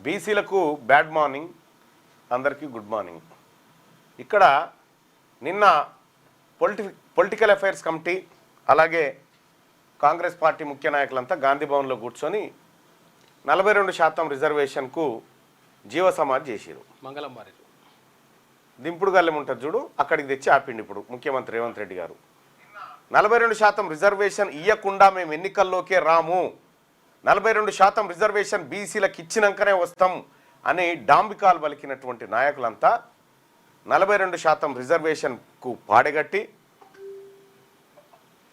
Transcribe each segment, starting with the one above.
బీసీలకు bad morning, అందరికీ good morning. ఇక్కడ నిన్న పొలిటికల్ అఫైర్స్ కమిటీ అలాగే కాంగ్రెస్ పార్టీ ముఖ్య నాయకులంతా గాంధీ భవన్లో కూర్చొని 42% రిజర్వేషన్కు జీవసమాధి చేసిరు. మంగళం మారి దింపుడు గల్లెం ఉంటుంది చూడు, అక్కడికి తెచ్చి ఆపిండి ఇప్పుడు ముఖ్యమంత్రి రేవంత్ రెడ్డి గారు. 42% రిజర్వేషన్ ఇవ్వకుండా మేము ఎన్నికల్లోకే రాము, 42% రిజర్వేషన్ బీసీలకు ఇచ్చినాకనే వస్తాం అని డాంబికాలు పలికినటువంటి నాయకులంతా 42% రిజర్వేషన్కు పాడగట్టి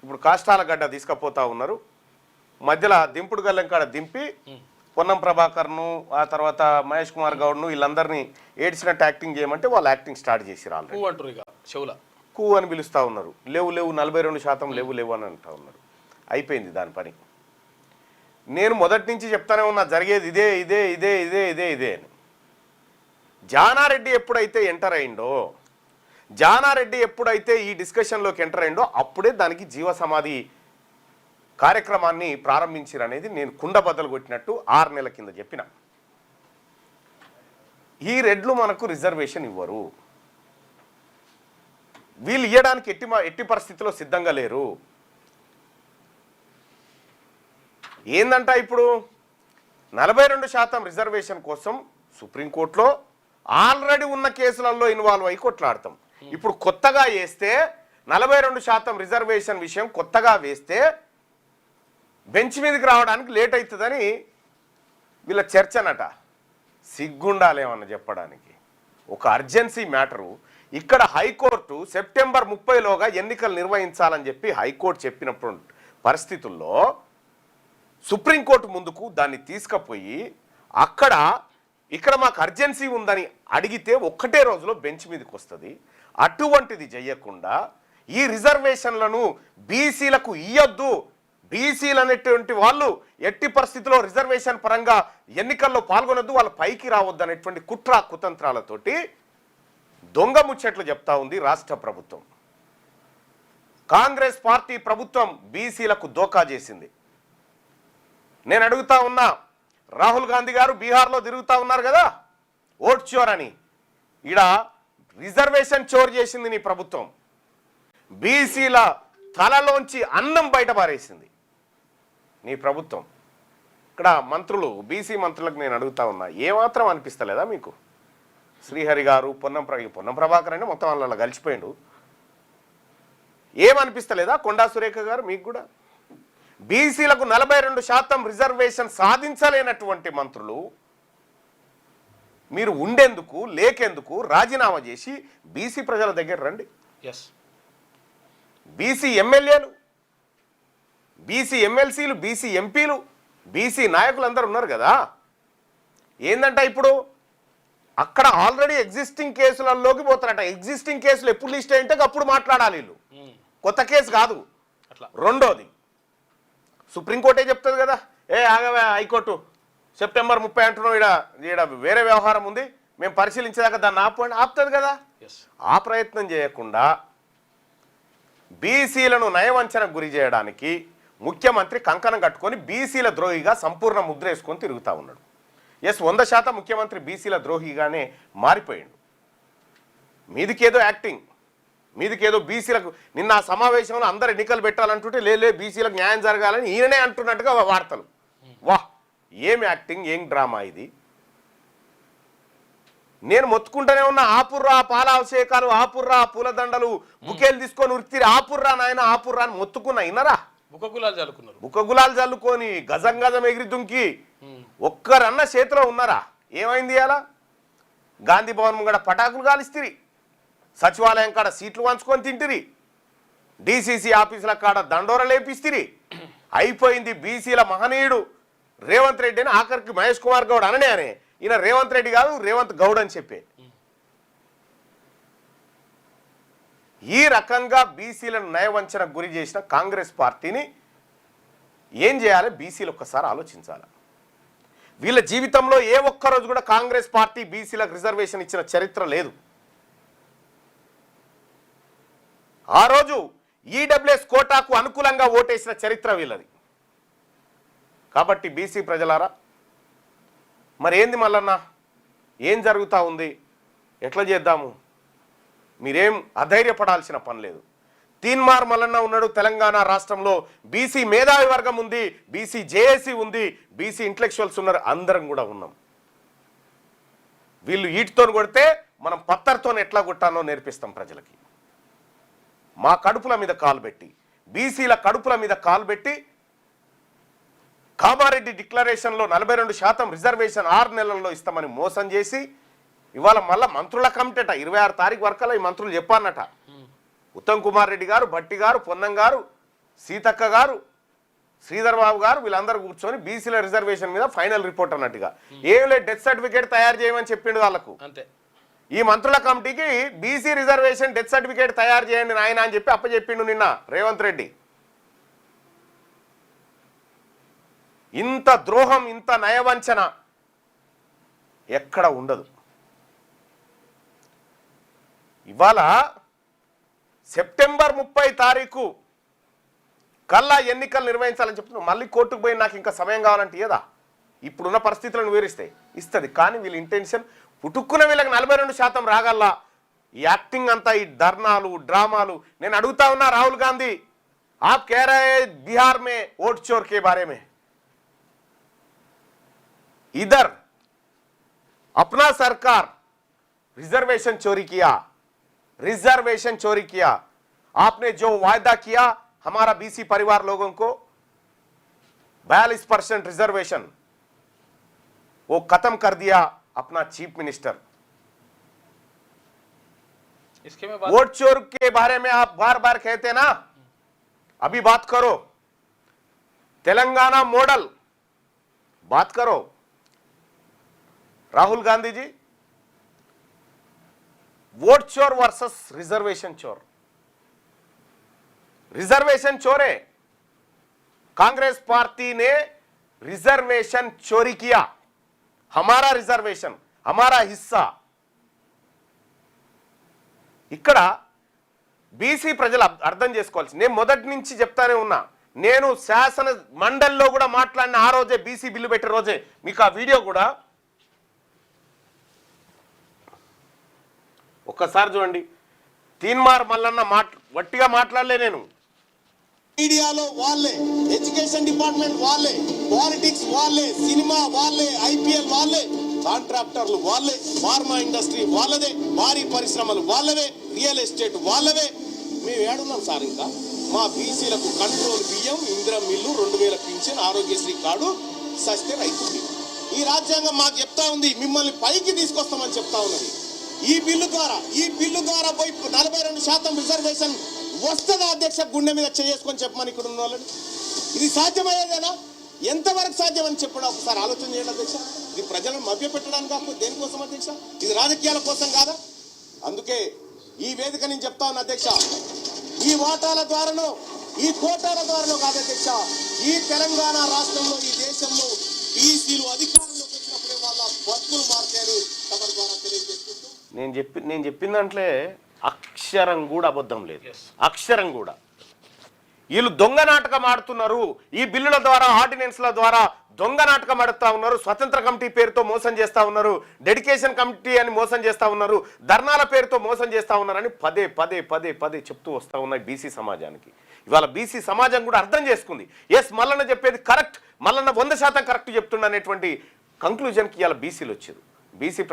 ఇప్పుడు కాష్టాల గడ్డ తీసుకుపోతా ఉన్నారు. మధ్యలో దింపుడు గల్లెం కాడ దింపి పొన్నం ప్రభాకర్ను ఆ తర్వాత మహేష్ కుమార్ గౌడ్ను వీళ్ళందరినీ ఏడ్చినట్టు యాక్టింగ్ చేయమంటే వాళ్ళు యాక్టింగ్ స్టార్ట్ చేసిరు. ఆల్రెడీ కూ అని పిలుస్తూ ఉన్నారు. లేవు 42% లేవు అని అంటూ ఉన్నారు. అయిపోయింది దాని పని. నేను మొదటి నుంచి చెప్తానే ఉన్నా జరిగేది ఇదే ఇదే ఇదే ఇదే ఇదే ఇదే అని. జానారెడ్డి ఎప్పుడైతే ఎంటర్ అయిండో, జానారెడ్డి ఎప్పుడైతే ఈ డిస్కషన్లోకి ఎంటర్ అయిండో అప్పుడే దానికి జీవ సమాధి కార్యక్రమాన్ని ప్రారంభించారనేది నేను కుండ బద్దలు కొట్టినట్టు 6 నెలల కింద చెప్పిన. ఈ రెడ్లు మనకు రిజర్వేషన్ ఇవ్వరు, వీళ్ళు ఇవ్వడానికి ఎట్టి పరిస్థితిలో సిద్ధంగా లేరు. ఏందంట ఇప్పుడు 42% రిజర్వేషన్ కోసం సుప్రీంకోర్టులో ఆల్రెడీ ఉన్న కేసులలో ఇన్వాల్వ్ అయ్యి కొట్లాడతాం. ఇప్పుడు కొత్తగా వేస్తే 42% రిజర్వేషన్ విషయం కొత్తగా వేస్తే బెంచ్ మీదకి రావడానికి లేట్ అవుతుందని వీళ్ళ చర్చనట. సిగ్గుండాలేమన్నా చెప్పడానికి. ఒక అర్జెన్సీ మ్యాటరు. ఇక్కడ హైకోర్టు సెప్టెంబర్ 30లోగా ఎన్నికలు నిర్వహించాలని చెప్పి హైకోర్టు చెప్పినప్పుడు పరిస్థితుల్లో సుప్రీంకోర్టు ముందుకు దాన్ని తీసుకుపోయి ఇక్కడ మాకు అర్జెన్సీ ఉందని అడిగితే ఒక్కటే రోజులో బెంచ్ మీదకి వస్తుంది. అటువంటిది చేయకుండా ఈ రిజర్వేషన్లను బీసీలకు ఇయ్యొద్దు, బీసీలు అనేటువంటి వాళ్ళు ఎట్టి పరిస్థితుల్లో రిజర్వేషన్ పరంగా ఎన్నికల్లో పాల్గొనొద్దు, వాళ్ళు పైకి రావద్దు అనేటువంటి కుట్ర కుతంత్రాలతోటి దొంగ ముచ్చట్లు చెప్తా ఉంది రాష్ట్ర ప్రభుత్వం. కాంగ్రెస్ పార్టీ ప్రభుత్వం బీసీలకు దోకా చేసింది. నేను అడుగుతా ఉన్నా, రాహుల్ గాంధీ గారు బీహార్లో తిరుగుతూ ఉన్నారు కదా ఓట్ చోర్ అని. ఈడ రిజర్వేషన్ చోర్ చేసింది నీ ప్రభుత్వం. బీసీల తలలోంచి అన్నం బయట పారేసింది నీ ప్రభుత్వం. ఇక్కడ మంత్రులు, బీసీ మంత్రులకు నేను అడుగుతా ఉన్నా, ఏమాత్రం అనిపిస్తలేదా మీకు? శ్రీహరి గారు, పొన్నం ప్రభాకర్ అంటే మొత్తం వాళ్ళ కలిసిపోయిండు. ఏమనిపిస్తలేదా? కొండా సురేఖ గారు మీకు కూడా బీసీలకు 42% రిజర్వేషన్ సాధించలేనటువంటి మంత్రులు మీరు ఉండేందుకు లేకెందుకు రాజీనామా చేసి బీసీ ప్రజల దగ్గర రండి. బీసీ ఎమ్మెల్యేలు, బీసీ ఎమ్మెల్సీలు, బీసీ ఎంపీలు, బీసీ నాయకులు అందరూ ఉన్నారు కదా. ఏందంట ఇప్పుడు అక్కడ ఆల్రెడీ ఎగ్జిస్టింగ్ కేసులలోకి పోతారట. ఎగ్జిస్టింగ్ కేసులు ఎప్పుడు లిస్ట్ అయింటే అప్పుడు మాట్లాడాలి వీళ్ళు, కొత్త కేసు కాదు. రెండోది సుప్రీంకోర్టే చెప్తుంది కదా, ఆగవే హైకోర్టు సెప్టెంబర్ 30 అంటున్నావు, ఈడ వేరే వ్యవహారం ఉంది, మేము పరిశీలించేదాకా దాన్ని ఆపుతుంది కదా. ఆ ప్రయత్నం చేయకుండా బీసీలను నయవంచనకు గురి చేయడానికి ముఖ్యమంత్రి కంకణం కట్టుకొని బీసీల ద్రోహిగా సంపూర్ణ ముద్ర వేసుకొని తిరుగుతూ ఉన్నాడు. 100% ముఖ్యమంత్రి బీసీల ద్రోహిగానే మారిపోయిండు. మీదికేదో యాక్టింగ్, మీదికేదో బీసీలకు నిన్న ఆ సమావేశంలో అందరు ఎన్నికలు పెట్టాలంటుంటే లే బీసీలకు న్యాయం జరగాలని ఈయననే అంటున్నట్టుగా వార్తలు. వాహ్, ఏం యాక్టింగ్, ఏం డ్రామా ఇది. నేను మొత్తుకుంటూనే ఉన్నా, ఆపుర్రా పాలాభిషేకాలు, ఆపుర్రా పూలదండలు, బుకేలు తీసుకొని ఉరితిరి, ఆపుర్రా నాయన ఆపుర్రా అని మొత్తుకున్నా. ఇన్నరా? బుక్కగులాలు చల్లుకొని గజం గజం ఎగిరి దుంకి ఒక్కరన్న చేతిలో ఉన్నారా? ఏమైంది అలా? గాంధీ భవన్ ముంగడ పటాకులు కాలిస్తిరి, సచివాలయం కాడ సీట్లు వంచుకొని తింటిరి, డిసిసి ఆఫీసుల కాడ దండోర లేపిస్తిరి. అయిపోయింది. బీసీల మహనీయుడు రేవంత్ రెడ్డి అని ఆఖరికి మహేష్ కుమార్ గౌడ్ అననే అనే, ఈయన రేవంత్ రెడ్డి కాదు రేవంత్ గౌడ్ అని చెప్పే. ఈ రకంగా బీసీలను నయవంచనకు గురి చేసిన కాంగ్రెస్ పార్టీని ఏం చేయాలి? బీసీలు ఒక్కసారి ఆలోచించాలి. వీళ్ళ జీవితంలో ఏ ఒక్కరోజు కూడా కాంగ్రెస్ పార్టీ బీసీలకు రిజర్వేషన్ ఇచ్చిన చరిత్ర లేదు. ఆ రోజు ఈడబ్ల్యూఎస్ కోటాకు అనుకూలంగా ఓటేసిన చరిత్ర వీళ్ళది. కాబట్టి బీసీ ప్రజలారా, మరి ఏంది మల్లన్న, ఏం జరుగుతూ ఉంది, ఎట్లా చేద్దాము? మీరేం అధైర్యపడాల్సిన పని లేదు. తీన్మార్ మల్లన్న ఉన్నాడు తెలంగాణ రాష్ట్రంలో, బీసీ మేధావి వర్గం ఉంది, బీసీ జేఏసీ ఉంది, బీసీ ఇంటలెక్చువల్స్ ఉన్నారు, అందరం కూడా ఉన్నాం. వీళ్ళు ఈటితో కొడితే మనం పత్తర్తో ఎట్లా కొట్టానో నేర్పిస్తాం ప్రజలకి. మా కడుపుల మీద కాలు పెట్టి, బీసీల కడుపుల మీద కాలు పెట్టి, కామారెడ్డి డిక్లరేషన్లో 42% రిజర్వేషన్ 6 నెలల్లో ఇస్తామని మోసం చేసి, ఇవాళ మళ్ళీ మంత్రుల కమిటీట 26 తారీఖు వరకల్లా ఈ మంత్రులు చెప్పానట. ఉత్తమ్ కుమార్ రెడ్డి గారు, భట్టి గారు, పొన్నం గారు, సీతక్క గారు, శ్రీధర్ బాబు గారు వీళ్ళందరూ కూర్చొని బీసీల రిజర్వేషన్ మీద ఫైనల్ రిపోర్ట్ అన్నట్టుగా ఏం లేదు, డెత్ సర్టిఫికేట్ తయారు చేయమని చెప్పిండు వాళ్ళకు. అంతే, ఈ మంత్రుల కమిటీకి బీసీ రిజర్వేషన్ డెత్ సర్టిఫికేట్ తయారు చేయండి నాయన అని చెప్పి అప్పచెప్పిండు నిన్న రేవంత్ రెడ్డి. ఇంత ద్రోహం, ఇంత నయవంచన ఎక్కడ ఉండదు. ఇవాళ సెప్టెంబర్ 30 తారీఖు కల్లా ఎన్నికలు నిర్వహించాలని చెప్తున్నాం. మళ్ళీ కోర్టుకు పోయి నాకు ఇంకా సమయం కావాలంటే ఏదా, ఇప్పుడున్న పరిస్థితులను వివరిస్తే ఇస్తుంది. కానీ వీళ్ళ ఇంటెన్షన్ పుట్టుక్కున్న వీళ్ళకి 42% రాగల్లా. ఈ యాక్టింగ్ అంతా, ఈ ధర్నాలు, డ్రామాలు. నేను అడుగుతా ఉన్నా రాహుల్ గాంధీ, ఆప్ కह रहे हैं बिहार में वोट चोर के बारे में, इधर अपना सरकार रिजर्वेशन चोरी किया, रिजर्वेशन चोरी किया। आपने जो वायदा किया हमारा बीसी परिवार लोगों को 42% रिजर्वेशन, वो खत्म कर दिया अपना चीफ मिनिस्टर। इसके में वोट चोर के बारे में आप बार बार कहते ना, अभी बात करो, तेलंगाना मॉडल बात करो। राहुल गांधी जी, वोट चोर वर्सेस रिजर्वेशन चोर। रिजर्वेशन चोर है, कांग्रेस पार्टी ने रिजर्वेशन चोरी किया, हमारा रिजर्वेशन, हमारा हिस्सा। ఇక్కడ బీసీ ప్రజలు అర్థం చేసుకోవాల్సి, నేను మొదటి నుంచి చెప్తానే ఉన్నా, నేను శాసన మండలిలో కూడా మాట్లాడిన ఆ రోజే, బీసీ బిల్లు పెట్టే రోజే, మీకు ఆ వీడియో కూడా ఒక్కసారి చూడండి. తీన్మార్ మల్లన్న వట్టిగా మాట్లాడలే నేను. మీడియాలో వాళ్ళే, ఎడ్యుకేషన్ డిపార్ట్మెంట్ వాళ్ళే, పాలిటిక్స్ వాళ్ళే, సినిమా వాళ్ళే, ఐపీఎల్ వాళ్ళే, కాంట్రాక్టర్లు వాళ్ళే, ఫార్మా ఇండస్ట్రీ వాళ్ళదే, భారీ పరిశ్రమలు వాళ్ళవే, రియల్ ఎస్టేట్ వాళ్ళవే. మేము ఏడున్నాం సార్. ఇంకా మా బీసీలకు కంట్రోల్ బియ్యం, Indira mill, 2000 pension, Aarogyasri card sustain అవుతుంది. ఈ రాజ్యాంగం మాకు చెప్తా ఉంది, మిమ్మల్ని పైకి తీసుకొస్తామని చెప్తా ఉన్నది. ఈ బిల్లు ద్వారా పోయి 42% రిజర్వేషన్ వస్తుందా అధ్యక్ష? గుండె మీద చేసుకొని చెప్పమని ఇక్కడ ఉన్న వాళ్ళని. ఇది సాధ్యమయ్యేదేనా? ఎంతవరకు సాధ్యం అని చెప్పడం ఒకసారి ఆలోచన చేయండి అధ్యక్ష. ఇది ప్రజలను మభ్యపెట్టడానికి కాకపోతే దేనికోసం అధ్యక్ష? ఇది రాజకీయాల కోసం కాదా? అందుకే ఈ వేదిక నేను చెప్తా ఉన్నా అధ్యక్ష, ఈ వాటాల ద్వారానో, ఈ కోటాల ద్వారానో కాదు అధ్యక్ష, ఈ తెలంగాణ రాష్ట్రంలో, ఈ దేశంలో బీసీలు అధికారంలోకి వచ్చినప్పుడే వాళ్ళ బతుకులు మారుతాయని తమ ద్వారా తెలియజేసుకుంటూ, నేను చెప్పిన దాంట్లో అక్షరం కూడా అబద్ధం లేదు, అక్షరం కూడా. వీళ్ళు దొంగ నాటకం ఆడుతున్నారు. ఈ బిల్లుల ద్వారా, ఆర్డినెన్స్ల ద్వారా దొంగ నాటకం ఆడుతూ ఉన్నారు. స్వతంత్ర కమిటీ పేరుతో మోసం చేస్తూ ఉన్నారు, డెడికేషన్ కమిటీ అని మోసం చేస్తూ ఉన్నారు, ధర్నాల పేరుతో మోసం చేస్తూ ఉన్నారని పదే పదే పదే పదే చెప్తూ వస్తూ ఉన్నాయి బీసీ సమాజానికి. ఇవాళ బీసీ సమాజం కూడా అర్థం చేసుకుంది, ఎస్ మల్లన్న చెప్పేది కరెక్ట్, మల్లన్న 100% కరెక్ట్ చెప్తుండ అనేటువంటి కంక్లూజన్కి ఇవాళ బీసీలు వచ్చారు. బీసీ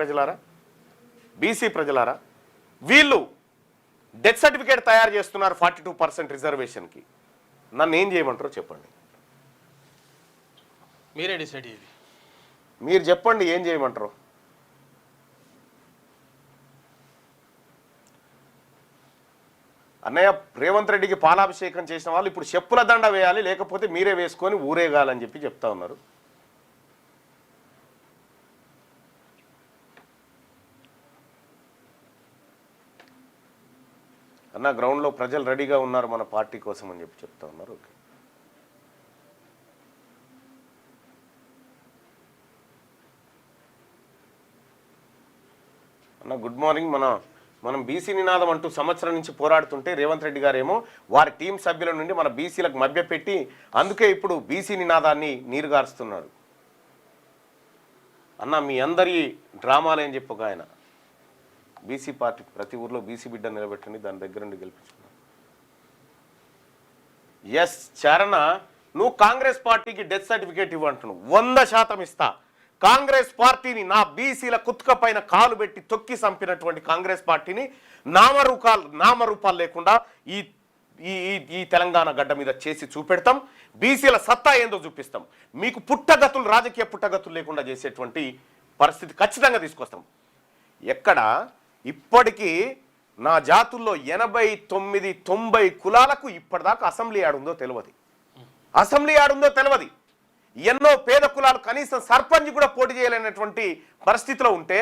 ప్రజలారా, వీళ్ళు డెత్ సర్టిఫికేట్ తయారు చేస్తున్నారు 42% రిజర్వేషన్కి. నన్ను ఏం చేయమంటారో చెప్పండి, మీరే డిసైడ్ చేయండి. మీరు చెప్పండి ఏం చేయమంటారు. అన్నయ్య, రేవంత్ రెడ్డికి పాలాభిషేకం చేసిన వాళ్ళు ఇప్పుడు చెప్పుల దండ వేయాలి, లేకపోతే మీరే వేసుకొని ఊరేగాలని చెప్పి చెప్తా ఉన్నారు. అన్న, గ్రౌండ్లో ప్రజలు రెడీగా ఉన్నారు మన పార్టీ కోసం అని చెప్పి చెప్తా ఉన్నారు. ఓకే, అన్న గుడ్ మార్నింగ్. మనం బీసీ నినాదం అంటూ సంవత్సరం నుంచి పోరాడుతుంటే రేవంత్ రెడ్డి గారేమో వారి టీం సభ్యుల నుండి మన బీసీలకు మభ్యపెట్టి అందుకే ఇప్పుడు బీసీ నినాదాన్ని నీరుగారుస్తున్నాడు. అన్న మీ అందరి డ్రామాలు ఏం చెప్పక ఆయన బీసీ పార్టీ ప్రతి ఊర్లో బీసీ బిడ్డ నిలబెట్టండి దాని దగ్గర నుండి గెలిపించుకున్నాను. ఎస్ చరణ, నువ్వు కాంగ్రెస్ పార్టీకి డెత్ సర్టిఫికేట్ ఇవ్వంటున్నావు. 100% ఇస్తా. కాంగ్రెస్ పార్టీని, నా బీసీల కుత్క పైన కాలు పెట్టి తొక్కి చంపినటువంటి కాంగ్రెస్ పార్టీని నామరూపాలు లేకుండా ఈ ఈ ఈ తెలంగాణ గడ్డ మీద చేసి చూపెడతాం. బీసీల సత్తా ఏందో చూపిస్తాం. మీకు పుట్టగతులు, రాజకీయ పుట్టగతులు లేకుండా చేసేటువంటి పరిస్థితి ఖచ్చితంగా తీసుకొస్తాం. ఎక్కడ ఇప్పటికీ నా జాతుల్లో 89-90 కులాలకు ఇప్పటిదాకా అసెంబ్లీ ఆడుందో తెలియదు. ఎన్నో పేద కులాలు కనీసం సర్పంచ్ కూడా పోటీ చేయలేనటువంటి పరిస్థితిలో ఉంటే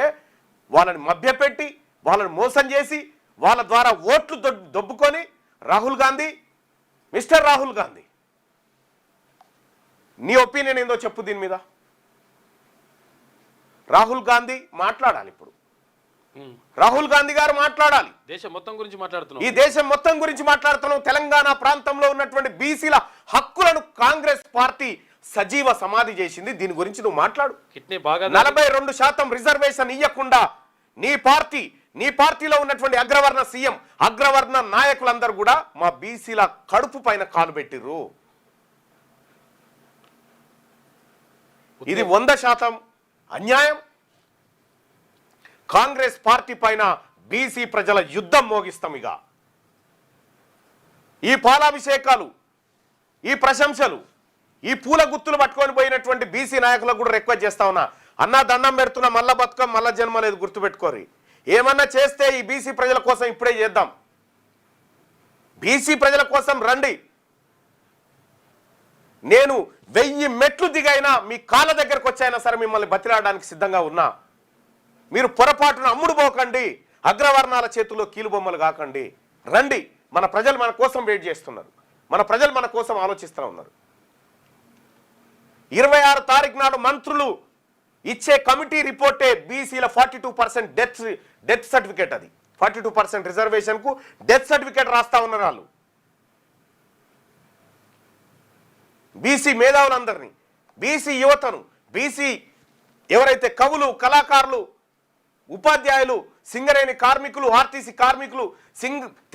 వాళ్ళని మభ్యపెట్టి, వాళ్ళని మోసం చేసి, వాళ్ళ ద్వారా ఓట్లు దొబ్బుకొని మిస్టర్ రాహుల్ గాంధీ నీ ఒపీనియన్ ఏందో చెప్పు దీని మీద. రాహుల్ గాంధీ మాట్లాడాలి. ఇప్పుడు రాహుల్ గాంధీ గారు మాట్లాడాలి. దేశం మొత్తం గురించి మాట్లాడుతున్నాం. ఈ దేశం మొత్తం గురించి మాట్లాడుతున్నాం. తెలంగాణ ప్రాంతంలో ఉన్నటువంటి బీసీల హక్కులను కాంగ్రెస్ పార్టీ సజీవ సమాధి చేసింది. దీని గురించి నువ్వు మాట్లాడు. 42% రిజర్వేషన్ ఇవ్వకుండా నీ పార్టీలో ఉన్నటువంటి అగ్రవర్ణ సీఎం, అగ్రవర్ణ నాయకులందరూ కూడా మా బీసీల కడుపు పైన కాలు పెట్టిర్రు. ఇది 100% అన్యాయం. కాంగ్రెస్ పార్టీ పైన బీసీ ప్రజల యుద్ధం మోగిస్తాం. ఇక ఈ పాలాభిషేకాలు, ఈ ప్రశంసలు, ఈ పూల గుత్తులు పట్టుకొని పోయినటువంటి బీసీ నాయకులకు కూడా రిక్వెస్ట్ చేస్తా ఉన్నా. అన్నా దండం పెడుతున్నా, మళ్ళా బతుకం మళ్ళా జన్మ లేదు, గుర్తుపెట్టుకోరి. ఏమన్నా చేస్తే ఈ బీసీ ప్రజల కోసం ఇప్పుడే చేద్దాం. బీసీ ప్రజల కోసం రండి. నేను 1000 మెట్లు దిగైనా మీ కాళ్ళ దగ్గరకు వచ్చైనా సరే మిమ్మల్ని బతిలాడడానికి సిద్ధంగా ఉన్నా. మీరు పొరపాటున అమ్ముడు పోకండి, అగ్రవర్ణాల చేతుల్లో కీలుబొమ్మలు కాకండి. రండి. మన ప్రజలు మన కోసం వెయిట్ చేస్తున్నారు. మన ప్రజలు మన కోసం ఆలోచిస్తూ ఉన్నారు. 26 తారీఖు నాడు మంత్రులు ఇచ్చే కమిటీ రిపోర్టే బీసీల 42% డెత్ సర్టిఫికేట్. అది 42% రిజర్వేషన్ కు డెత్ సర్టిఫికేట్ రాస్తా ఉన్నారు వాళ్ళు. బీసీ మేధావులందరినీ, బీసీ యువతను, బీసీ ఎవరైతే కవులు, కళాకారులు, ఉపాధ్యాయులు, సింగరేణి కార్మికులు, ఆర్టీసీ కార్మికులు,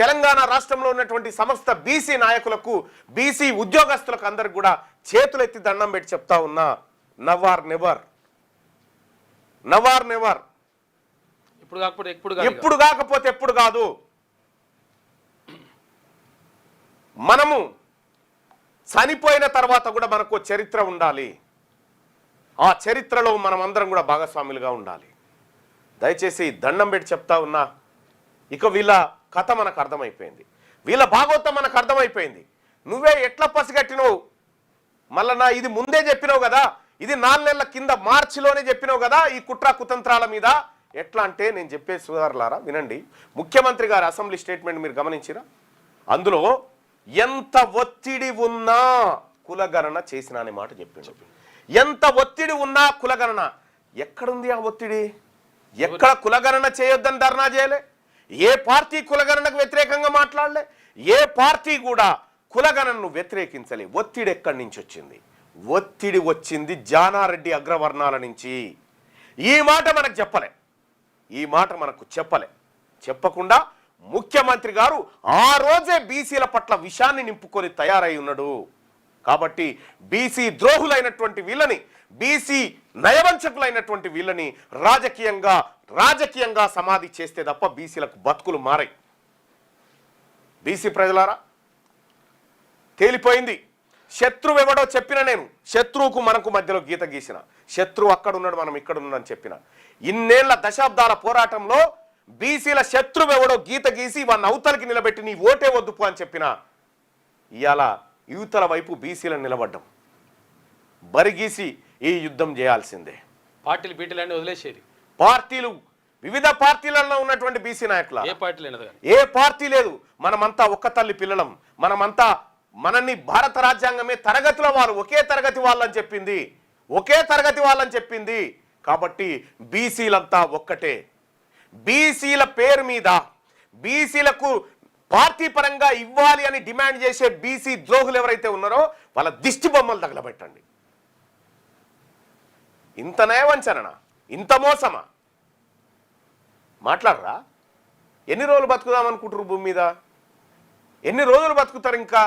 తెలంగాణ రాష్ట్రంలో ఉన్నటువంటి సమస్త బీసీ నాయకులకు, బీసీ ఉద్యోగస్తులకు అందరికి కూడా చేతులెత్తి దండం పెట్టి చెప్తా ఉన్నా, నవార్ నెవర్. ఇప్పుడు కాకపోతే ఎప్పుడు కాదు. మనము చనిపోయిన తర్వాత కూడా మనకు చరిత్ర ఉండాలి. ఆ చరిత్రలో మనం అందరం కూడా భాగస్వాములుగా ఉండాలి. దయచేసి దండం పెట్టి చెప్తా ఉన్నా. ఇక వీళ్ళ కథ మనకు అర్థమైపోయింది, వీళ్ళ భాగవతం మనకు అర్థమైపోయింది. నువ్వే ఎట్లా పసిగట్టినవు? మళ్ళా ఇది ముందే చెప్పినావు కదా, ఇది 4 నెలల కింద మార్చిలోనే చెప్పినావు కదా ఈ కుట్ర కుతంత్రాల మీద. ఎట్లా అంటే నేను చెప్పే సోదరులారా వినండి. ముఖ్యమంత్రి గారి అసెంబ్లీ స్టేట్మెంట్ మీరు గమనించిరా? అందులో ఎంత ఒత్తిడి ఉన్నా కులగణన చేసిన అనే మాట చెప్పిండు. ఎంత ఒత్తిడి ఉన్నా కులగణన ఎక్కడుంది? ఆ ఒత్తిడి ఎక్కడ? కులగణన చేయొద్దని ధర్నా చేయలే. ఏ పార్టీ కులగణనకు వ్యతిరేకంగా మాట్లాడలే. ఏ పార్టీ కూడా కులగణనను వ్యతిరేకించలే. ఒత్తిడి ఎక్కడి నుంచి వచ్చింది? ఒత్తిడి వచ్చింది జానారెడ్డి అగ్రవర్ణాల నుంచి. ఈ మాట మనకు చెప్పలే. చెప్పకుండా ముఖ్యమంత్రి గారు ఆ రోజే బీసీల పట్ల విషాన్ని నింపుకొని తయారై ఉన్నాడు. కాబట్టి బీసీ ద్రోహులైనటువంటి వీళ్ళని, బీసీ నయవంచకులైనటువంటి వీళ్ళని రాజకీయంగా సమాధి చేస్తే తప్ప బీసీలకు బతుకులు మారాయి. బీసీ ప్రజలారా తేలిపోయింది. శత్రువు ఎవడో చెప్పిన, నేను శత్రువుకు మనకు మధ్యలో గీత గీసిన. శత్రువు అక్కడ ఉన్నాడు, మనం ఇక్కడ ఉన్నాడని చెప్పిన. ఇన్నేళ్ల దశాబ్దాల పోరాటంలో బీసీల శత్రువు ఎవడో గీత గీసి వాడిని అవతలకి నిలబెట్టి నీ ఓటే వద్దుపు అని చెప్పిన. ఇవాళ యువతల వైపు బీసీలను నిలబడ్డం, బరిగీసి ఈ యుద్ధం చేయాల్సిందే. పార్టీలు బీటీలన్నీ వదిలేసేది. పార్టీలు, వివిధ పార్టీలలో ఉన్నటువంటి బీసీ నాయకుల ఏ పార్టీ లేదు. మనమంతా ఒక్క తల్లి పిల్లలం. మనల్ని భారత రాజ్యాంగమే తరగతుల వాళ్ళు, ఒకే తరగతి వాళ్ళని చెప్పింది. కాబట్టి బీసీలంతా ఒక్కటే. బీసీల పేరు మీద బీసీలకు పార్టీ పరంగా ఇవ్వాలి అని డిమాండ్ చేసే బీసీ ద్రోహులు ఎవరైతే ఉన్నారో వాళ్ళ దిష్టి బొమ్మలు తగలబెట్టండి. ఇంత నయవంచన ఇంత మోసమా? మాట్లాడరా? ఎన్ని రోజులు బతుకుదాం అనుకుంటారు భూమి మీద? ఎన్ని రోజులు బతుకుతారు ఇంకా?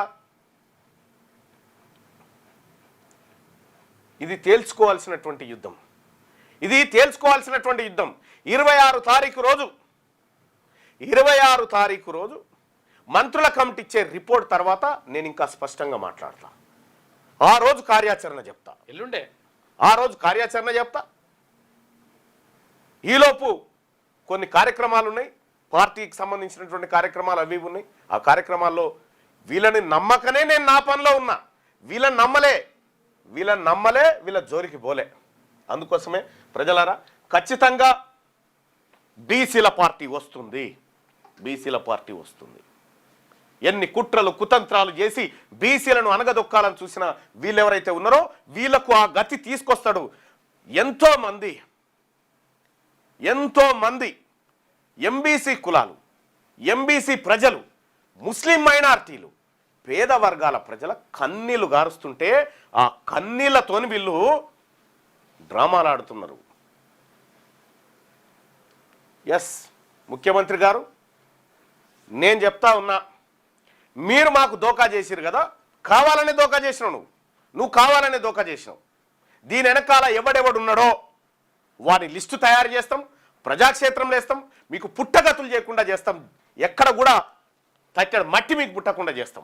ఇది తేల్చుకోవాల్సినటువంటి యుద్ధం. 26 తారీఖు రోజు మంత్రుల కమిటీ ఇచ్చే రిపోర్ట్ తర్వాత నేను ఇంకా స్పష్టంగా మాట్లాడతా. ఆ రోజు కార్యాచరణ చెప్తా. ఎల్లుండే ఈలోపు కొన్ని కార్యక్రమాలు ఉన్నాయి, పార్టీకి సంబంధించినటువంటి కార్యక్రమాలు అవి ఉన్నాయి. ఆ కార్యక్రమాల్లో వీళ్ళని నమ్మకనే నేను నా పనిలో ఉన్నా. వీళ్ళని నమ్మలే, వీళ్ళ జోలికి పోలే. అందుకోసమే ప్రజలారా, ఖచ్చితంగా బీసీల పార్టీ వస్తుంది. ఎన్ని కుట్రలు కుతంత్రాలు చేసి బీసీలను అనగదొక్కాలని చూసిన వీళ్ళెవరైతే ఉన్నారో వీళ్లకు ఆ గతి తీసుకొస్తాడు. ఎంతో మంది ఎంబీసీ కులాలు, ఎంబీసీ ప్రజలు, ముస్లిం మైనారిటీలు, పేద వర్గాల ప్రజల కన్నీళ్లు గారుస్తుంటే ఆ కన్నీళ్లతోని వీళ్ళు డ్రామాలు ఆడుతున్నారు. ఎస్, ముఖ్యమంత్రి గారు, నేను చెప్తా ఉన్నా, మీరు మాకు దోకా చేసిరు కదా, కావాలనే దోకా చేసినావు. నువ్వు కావాలనే దోకా చేసినావు. దీని వెనకాల ఎవడెవడున్నాడో వారి లిస్టు తయారు చేస్తాం, ప్రజాక్షేత్రంలో వేస్తాం, మీకు పుట్టగతులు చేయకుండా చేస్తాం, ఎక్కడ కూడా తట్టెడ మట్టి మీకు పుట్టకుండా చేస్తాం.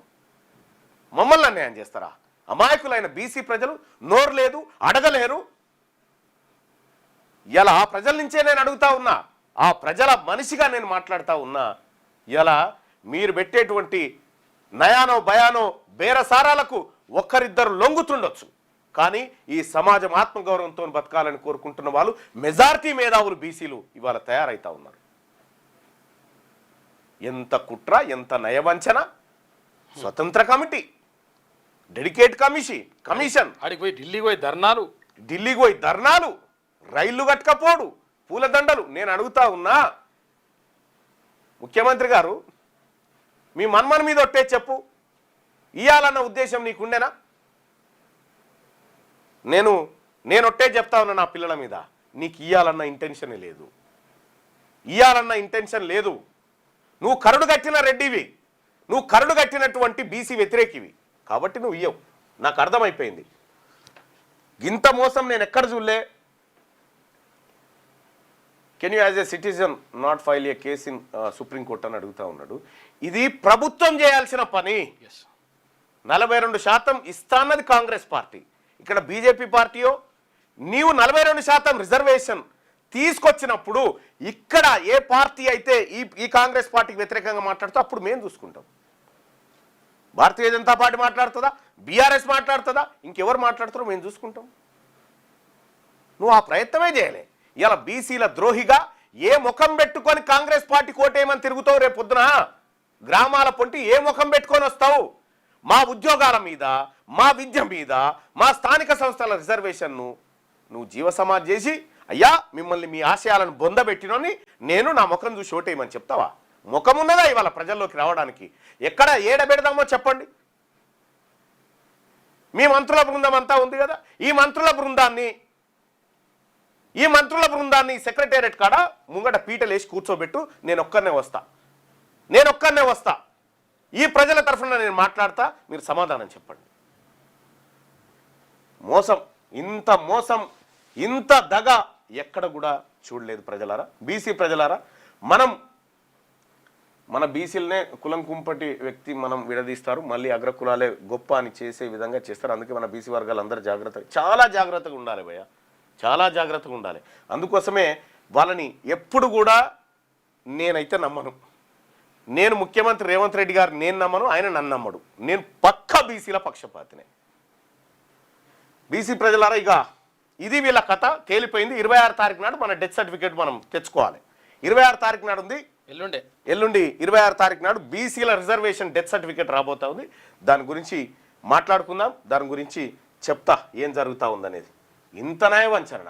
మమ్మల్ని అన్యాయం చేస్తారా? అమాయకులైన బీసీ ప్రజలు నోరు లేదు, అడగలేరు. ఇలా ఆ ప్రజల నుంచే నేను అడుగుతా ఉన్నా, ఆ ప్రజల మనిషిగా నేను మాట్లాడుతూ ఉన్నా. ఇలా మీరు పెట్టేటువంటి నయానో భయానో బేరసారాలకు ఒక్కరిద్దరు లొంగుతుండొచ్చు, కానీ ఈ సమాజం ఆత్మగౌరవంతో బతకాలని కోరుకుంటున్న వాళ్ళు మెజారిటీ మేధావులు బీసీలు ఇవాళ తయారైతా ఉన్నారు. ఎంత కుట్ర, ఎంత నయవంచన! స్వతంత్ర కమిటీ, డెడికేట్ కమిషన్, ఆడికి పోయి ఢిల్లీకి పోయి ధర్నాలు, రైళ్లు కట్టకపోడు, పూలదండలు. నేను అడుగుతా ఉన్నా, ముఖ్యమంత్రి గారు, మీ మన్మన్ మీద ఒట్టే చెప్పు, ఇయ్యాలన్న ఉద్దేశం నీకుండేనా? నేను ఒట్టే చెప్తా ఉన్నా, నా పిల్లల మీద నీకు ఇయ్యాలన్న ఇంటెన్షన్ లేదు. నువ్వు కరుడు కట్టిన రెడ్డివి, నువ్వు కరుడు కట్టినటువంటి బీసీ వ్యతిరేకివి, కాబట్టి నువ్వు ఇయ్యవు. నాకు అర్థమైపోయింది. ఇంత మోసం నేను ఎక్కడ చూడలే. Can you as a citizen not file A case in supreme court అని అడుగుతా ఉన్నాడు. ఇది ప్రభుత్వం చేయాల్సిన పని. 42% ఇస్తాన్నది కాంగ్రెస్ పార్టీ, ఇక్కడ బీజేపీ పార్టీయో. నీవు 42% రిజర్వేషన్ తీసుకొచ్చినప్పుడు ఇక్కడ ఏ పార్టీ అయితే ఈ కాంగ్రెస్ పార్టీకి వ్యతిరేకంగా మాట్లాడుతూ అప్పుడు మేము చూసుకుంటాం. భారతీయ జనతా పార్టీ మాట్లాడుతుందా, బీఆర్ఎస్ మాట్లాడుతుందా, ఇంకెవరు మాట్లాడుతారో మేము చూసుకుంటాం. నువ్వు ఆ ప్రయత్నమే చేయలే. ఇలా బీసీల ద్రోహిగా ఏ ముఖం పెట్టుకొని కాంగ్రెస్ పార్టీ కోటేయమని తిరుగుతావు? రేపు పొద్దున గ్రామాల పొంటి ఏ ముఖం పెట్టుకొని వస్తావు? మా ఉద్యోగాల మీద, మా విద్య మీద, మా స్థానిక సంస్థల రిజర్వేషన్ను నువ్వు జీవసమాజ్ చేసి, అయ్యా మిమ్మల్ని మీ ఆశయాలను బొందబెట్టినని నేను నా ముఖం చూసి ఓటేయమని చెప్తావా? ముఖం ఉన్నదా ఇవాళ ప్రజల్లోకి రావడానికి? ఎక్కడ ఏడబెడదామో చెప్పండి. మీ మంత్రుల బృందం అంతా ఉంది కదా, ఈ మంత్రుల బృందాన్ని సెక్రటేరియట్ కాడ ముంగట పీటలు వేసి కూర్చోబెట్టు. నేను ఒక్కనే వస్తా, ఈ ప్రజల తరఫున నేను మాట్లాడతా, మీరు సమాధానం చెప్పండి. మోసం, ఇంత దగ ఎక్కడ కూడా చూడలేదు ప్రజలారా, బీసీ ప్రజలారా. మన బీసీలనే కులం కుంపటి వ్యక్తి మనం విడదీస్తారు, మళ్ళీ అగ్రకులాలే గొప్ప అని చేసే విధంగా చేస్తారు. అందుకే మన బీసీ వర్గాలు అందరూ చాలా జాగ్రత్తగా ఉండాలి భయ్య, చాలా జాగ్రత్తగా ఉండాలి. అందుకోసమే వాళ్ళని ఎప్పుడు కూడా నేనైతే నమ్మను. నేను ముఖ్యమంత్రి రేవంత్ రెడ్డి గారు నేను నమ్మను, ఆయన నన్ను నమ్మడు. నేను పక్కా బీసీల పక్షపాతినే. బీసీ ప్రజలారా, ఇక ఇది వీళ్ళ కథ తేలిపోయింది. 26 తారీఖు నాడు మన డెత్ సర్టిఫికేట్ మనం తెచ్చుకోవాలి. 26 తారీఖు నాడు ఉంది, ఎల్లుండి 26 తారీఖు నాడు బీసీల రిజర్వేషన్ డెత్ సర్టిఫికేట్ రాబోతా ఉంది. దాని గురించి మాట్లాడుకుందాం, దాని గురించి చెప్తా ఏం జరుగుతూ ఉందనేది. ఇంత నయవంచన.